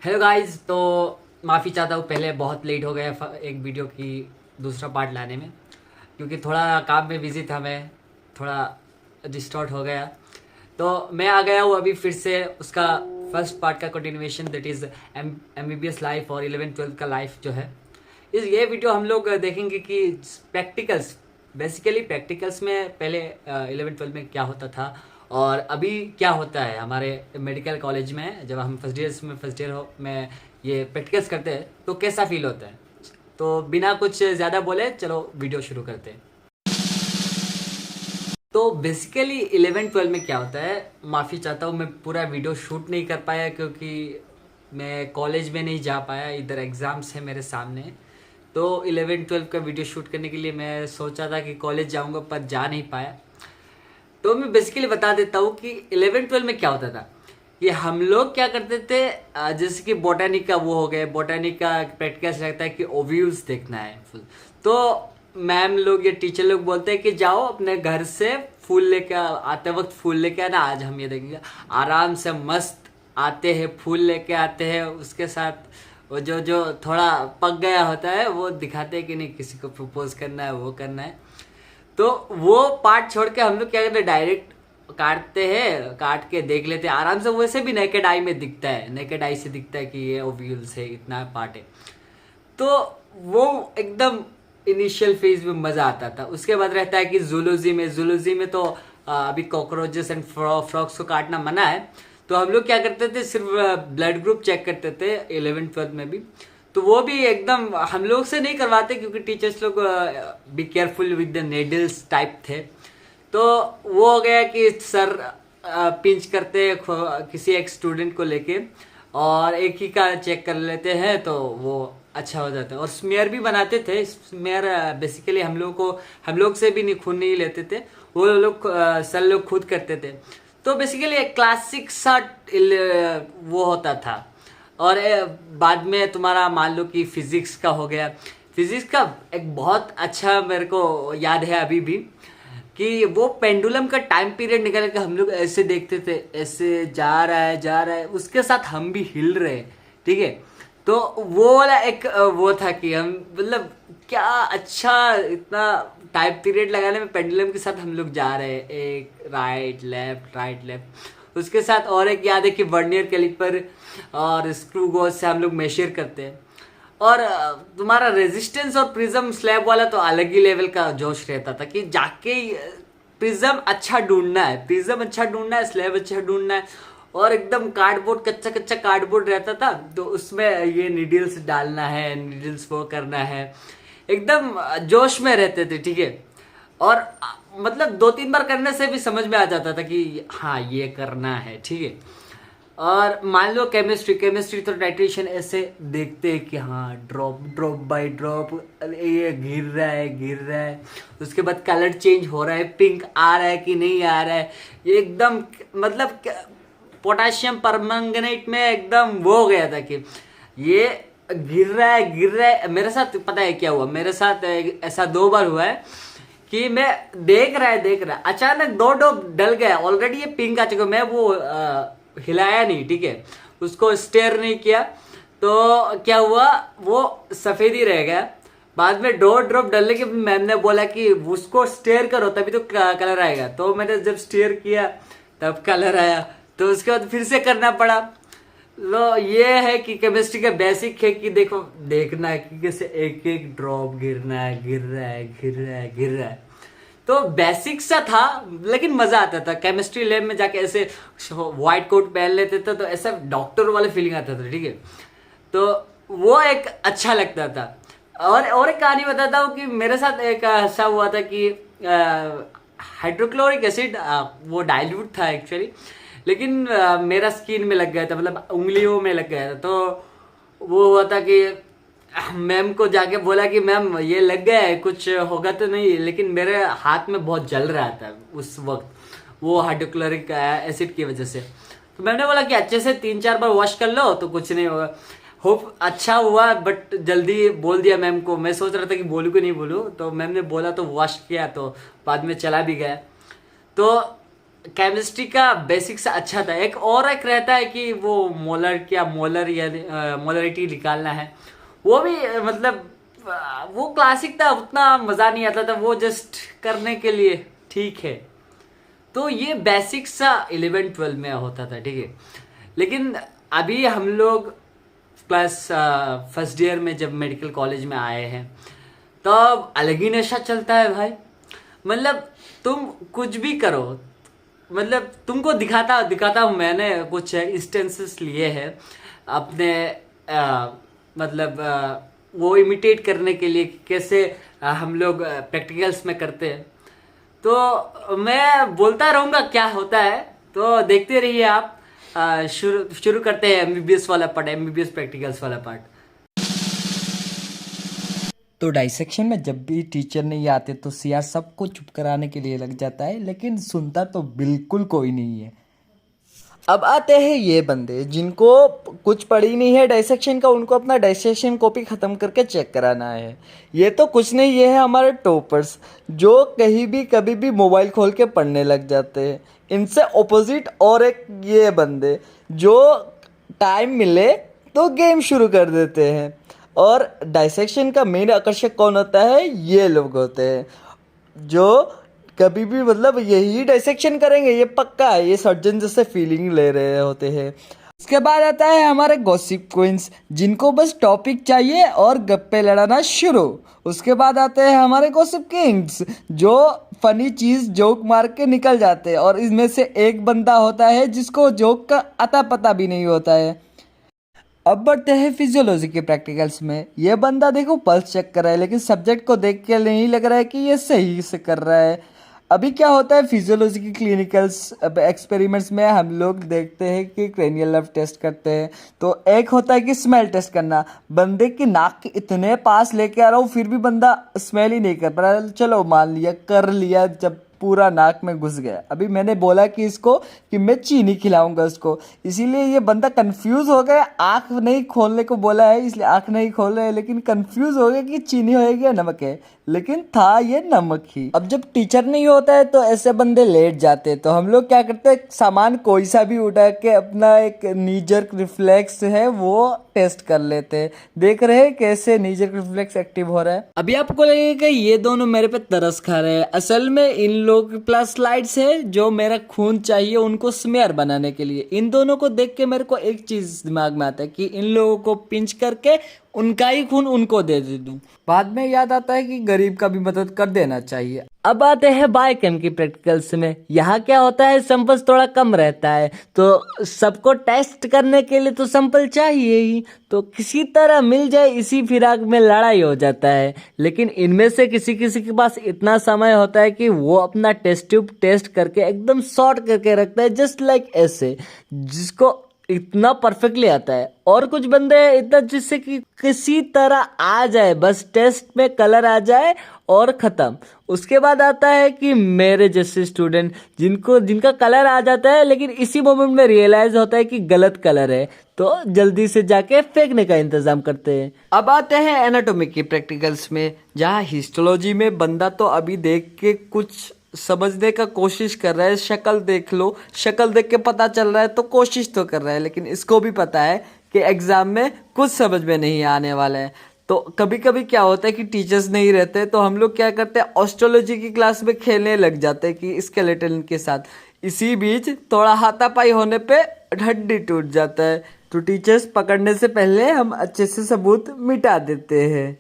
Hello guys. तो माफ़ी चाहता हूँ, पहले बहुत लेट हो गया एक वीडियो की दूसरा पार्ट लाने में, क्योंकि थोड़ा काम में बिजी था। मैं थोड़ा डिस्टॉर्ट हो गया, तो मैं आ गया हूँ अभी फिर से उसका फर्स्ट पार्ट का continuation, that is MBBS life और 11-12 का लाइफ जो है। ये वीडियो हम लोग देखेंगे कि प्रैक्टिकल्स, बेसिकली प्रैक्टिकल्स में पहले 11-12 में क्या होता था और अभी क्या होता है हमारे मेडिकल कॉलेज में। जब हम फर्स्ट ईयर हो में ये प्रैक्टिकल्स करते हैं तो कैसा फील होता है। तो बिना कुछ ज़्यादा बोले चलो वीडियो शुरू करते हैं। तो बेसिकली 11-12 में क्या होता है, माफ़ी चाहता हूँ मैं पूरा वीडियो शूट नहीं कर पाया क्योंकि मैं कॉलेज में नहीं जा पाया, इधर एग्ज़ाम्स है मेरे सामने। तो 11-12 का वीडियो शूट करने के लिए मैं सोचा था कि कॉलेज जाऊंगा, पर जा नहीं पाया। तो मैं बेसिकली बता देता हूँ कि 11-12 में क्या होता था। कि हम लोग क्या करते थे, जैसे कि बोटानी का वो हो गया, बोटानी का प्रैक्टिकल लगता है कि ओव्यूल्स देखना है फुल। तो मैम लोग या टीचर लोग बोलते हैं कि जाओ अपने घर से फूल लेके आते वक्त फूल लेके आना, आज हम ये देखेंगे। आराम से मस्त आते हैं, फूल लेके आते हैं, उसके साथ वो जो जो थोड़ा पक गया होता है वो दिखाते हैं कि नहीं किसी को प्रपोज करना है, वो करना है। तो वो पार्ट छोड़ के हम लोग क्या करते हैं, डायरेक्ट काटते हैं, काट के देख लेते हैं आराम से। वैसे भी नेकेड आई में दिखता है, नेकेड आई से दिखता है कि ये ओव्यूल्स है, इतना पार्ट है। तो वो एकदम इनिशियल फेज में मजा आता था। उसके बाद रहता है कि जूलॉजी में तो अभी कॉकरोचेस एंड फ्रॉक्स को काटना मना है। तो हम लोग क्या करते थे, सिर्फ ब्लड ग्रुप चेक करते थे 11-12 में भी। तो वो भी एकदम हम लोग से नहीं करवाते क्योंकि टीचर्स लोग be careful with the needles type थे। तो वो हो गया कि सर पिंच करते किसी एक स्टूडेंट को लेके और एक ही का चेक कर लेते हैं तो वो अच्छा हो जाता है। और स्मेयर भी बनाते थे। स्मेयर बेसिकली हम लोग से भी नहीं खून नहीं लेते थे, वो लोग सर लोग खुद करते थे। तो बेसिकली एक क्लासिक सा वो होता था। और बाद में तुम्हारा मान लो कि फिजिक्स का हो गया। फिजिक्स का एक बहुत अच्छा मेरे को याद है अभी भी, कि वो पेंडुलम का टाइम पीरियड निकल के हम लोग ऐसे देखते थे, ऐसे जा रहा है, उसके साथ हम भी हिल रहे हैं, ठीक है। तो वो वाला एक वो था कि हम मतलब क्या अच्छा, इतना टाइम पीरियड लगाने में पेंडुलम के साथ हम लोग जा रहे हैं, एक राइट लेफ्ट। उसके साथ और एक याद है कि वर्नियर कैलिपर और स्क्रू गोज से हम लोग मेजर करते हैं। और तुम्हारा रेजिस्टेंस और प्रिज्म स्लैब वाला तो अलग ही लेवल का जोश रहता था कि जाके प्रिज्म अच्छा ढूंढना है, स्लैब अच्छा ढूंढना है। और एकदम कार्डबोर्ड, कच्चा कच्चा कार्डबोर्ड रहता था, तो उसमें ये नीडल्स डालना है, नीडल्स वो करना है, एकदम जोश में रहते थे, ठीक है। और मतलब 2-3 बार करने से भी समझ में आ जाता था कि हाँ ये करना है, ठीक है। और मान लो केमिस्ट्री तो टाइट्रेशन ऐसे देखते हैं कि हाँ ड्रॉप बाय ड्रॉप ये गिर रहा है। उसके बाद कलर चेंज हो रहा है, पिंक आ रहा है कि नहीं आ रहा है, ये एकदम मतलब पोटाशियम परमंगनेट में एकदम वो हो गया था कि ये गिर रहा है। मेरे साथ पता है क्या हुआ, मेरे साथ ऐसा 2 बार हुआ है कि मैं देख रहा है, अचानक 2 डॉट डल गया, ऑलरेडी ये पिंक आ चुका, मैं वो हिलाया नहीं, ठीक है, उसको स्टेयर नहीं किया। तो क्या हुआ, वो सफेद ही रह गया। बाद में 2 ड्रॉप डालने के मैम ने बोला कि उसको स्टेयर करो तभी तो कलर आएगा। तो मैंने जब स्टेयर किया तब कलर आया, तो उसके बाद फिर से करना पड़ा। तो ये है कि केमिस्ट्री का बेसिक है कि देखो देखना है कि कैसे एक एक ड्रॉप गिरना है, गिर रहा है। तो बेसिक सा था लेकिन मजा आता था। केमिस्ट्री लैब में जाके ऐसे व्हाइट कोट पहन लेते थे तो ऐसा डॉक्टर वाला फीलिंग आता था, ठीक है। तो वो एक अच्छा लगता था। और एक कहानी बताता हूँ कि मेरे साथ एक ऐसा हुआ था कि हाइड्रोक्लोरिक एसिड वो डाइल्यूट था एक्चुअली, लेकिन मेरा स्किन में लग गया था, मतलब उंगलियों में लग गया था। तो वो हुआ था कि मैम को जाके बोला कि मैम ये लग गया है, कुछ होगा तो नहीं, लेकिन मेरे हाथ में बहुत जल रहा था उस वक्त वो हाइड्रोक्लोरिक एसिड की वजह से। तो मैंने बोला कि अच्छे से 3-4 बार वॉश कर लो तो कुछ नहीं होगा। होप अच्छा हुआ, बट जल्दी बोल दिया मैम को। मैं सोच रहा था कि बोलूँ कि नहीं बोलूँ, तो मैम ने बोला तो वॉश किया, तो बाद में चला भी गया। तो केमिस्ट्री का बेसिक्स अच्छा था। एक रहता है कि वो मोलर क्या मोलर या मोलरिटी निकालना है, वो भी मतलब वो क्लासिक था, उतना मज़ा नहीं आता था, वो जस्ट करने के लिए ठीक है। तो ये बेसिक्स सा 11-12 में होता था, ठीक है। लेकिन अभी हम लोग प्लस फर्स्ट ईयर में जब मेडिकल कॉलेज में आए हैं, तब अलग ही नशा चलता है भाई। मतलब तुम कुछ भी करो, मतलब तुमको दिखाता दिखाता हूँ, मैंने कुछ इंस्टेंसेस लिए हैं अपने मतलब वो इमिटेट करने के लिए कि कैसे हम लोग प्रैक्टिकल्स में करते हैं। तो मैं बोलता रहूँगा क्या होता है, तो देखते रहिए आप। शुरू शुरू करते हैं एमबीबीएस वाला पार्ट, एमबीबीएस प्रैक्टिकल्स वाला पार्ट। तो डाइसेक्शन में जब भी टीचर नहीं आते तो सिया सबको चुप कराने के लिए लग जाता है, लेकिन सुनता तो बिल्कुल कोई नहीं है। अब आते हैं ये बंदे जिनको कुछ पड़ी नहीं है डाइसेक्शन का, उनको अपना डाइसेक्शन कॉपी ख़त्म करके चेक कराना है। ये तो कुछ नहीं, ये है हमारे टॉपर्स जो कहीं भी कभी भी मोबाइल खोल के पढ़ने लग जाते हैं। इनसे ऑपोजिट और एक ये बंदे जो टाइम मिले तो गेम शुरू कर देते हैं। और डाइसेक्शन का मेन आकर्षक कौन होता है? ये लोग होते हैं जो कभी भी मतलब यही डाइसेक्शन करेंगे, ये पक्का है, ये सर्जन जैसे फीलिंग ले रहे होते हैं। उसके बाद आता है हमारे गॉसिप क्वींस जिनको बस टॉपिक चाहिए और गप्पे लड़ाना शुरू। उसके बाद आते हैं हमारे गॉसिप किंग्स जो फनी चीज जोक मार के निकल जाते हैं, और इसमें से एक बंदा होता है जिसको जोक का अता पता भी नहीं होता है। अब बढ़ते हैं फिजियोलॉजी के प्रैक्टिकल्स में। ये बंदा देखो पल्स चेक कर रहा है, लेकिन सब्जेक्ट को देख के नहीं लग रहा है कि ये सही से कर रहा है। अभी क्या होता है फिजियोलॉजी की क्लिनिकल्स एक्सपेरिमेंट्स में हम लोग देखते हैं कि क्रेनियल नर्व टेस्ट करते हैं। तो एक होता है कि स्मेल टेस्ट करना, बंदे की नाक के इतने पास लेके आ रहा हूँ फिर भी बंदा स्मेल ही नहीं कर पा रहा, चलो मान लिया कर लिया, जब पूरा नाक में घुस गया। अभी मैंने बोला कि इसको कि मैं चीनी खिलाऊंगा उसको, इसीलिए ये बंदा कंफ्यूज हो गया, आंख नहीं खोलने को बोला है इसलिए आंख नहीं खोल रहा है, लेकिन कंफ्यूज हो गया कि चीनी होएगी या नमक है, लेकिन था ये नमक ही। अब जब टीचर नहीं होता है तो ऐसे बंदे लेट जाते हैं, तो हम लोग क्या करते हैं सामान कोई सा भी उठा के अपना एक नीजर रिफ्लेक्स है वो टेस्ट कर लेते हैं। देख रहे हैं कैसे नीजर रिफ्लेक्स एक्टिव हो रहा है। अभी आपको लगेगा ये दोनों मेरे पे तरस खा रहे हैं, असल में इन लोग के पास स्लाइड्स है जो मेरा खून चाहिए उनको स्मेयर बनाने के लिए। इन दोनों को देख के मेरे को एक चीज दिमाग में आता है कि इन लोगों को पिंच करके उनका ही खून उनको दे दूं। बाद में याद आता है कि गरीब का भी मदद कर देना चाहिए। अब आते हैं बायोकेम की प्रैक्टिकल्स में। यहाँ क्या होता है सैंपल्स थोड़ा कम रहता है, तो सबको टेस्ट करने के लिए तो सैंपल चाहिए ही, तो किसी तरह मिल जाए इसी फिराक में लड़ाई हो जाता है। लेकिन इनमें से किसी किसी के पास इतना समय होता है कि वो अपना टेस्ट ट्यूब टेस्ट करके एकदम शॉर्ट करके रखता है जस्ट लाइक ऐसे, जिसको इतना परफेक्टली आता है। और कुछ बंदे इतना जिससे कि किसी तरह आ जाए, बस टेस्ट में कलर आ जाए और ख़त्म। उसके बाद आता है कि मेरे जैसे स्टूडेंट जिनका कलर आ जाता है लेकिन इसी मोमेंट में रियलाइज होता है कि गलत कलर है, तो जल्दी से जाके फेंकने का इंतजाम करते हैं। अब आते हैं एनाटॉमी की प्रैक्टिकल्स में, जहाँ हिस्टोलॉजी में बंदा तो अभी देख के कुछ समझने का कोशिश कर रहा है, शक्ल देख लो, शक्ल देख के पता चल रहा है तो कोशिश तो कर रहा है, लेकिन इसको भी पता है कि एग्जाम में कुछ समझ में नहीं आने वाला है। तो कभी कभी क्या होता है कि टीचर्स नहीं रहते तो हम लोग क्या करते हैं ऑस्ट्रोलॉजी की क्लास में खेलने लग जाते हैं कि स्केलेटन के साथ। इसी बीच थोड़ा हाथापाई होने पे हड्डी टूट जाता है, तो टीचर्स पकड़ने से पहले हम अच्छे से सबूत मिटा देते हैं।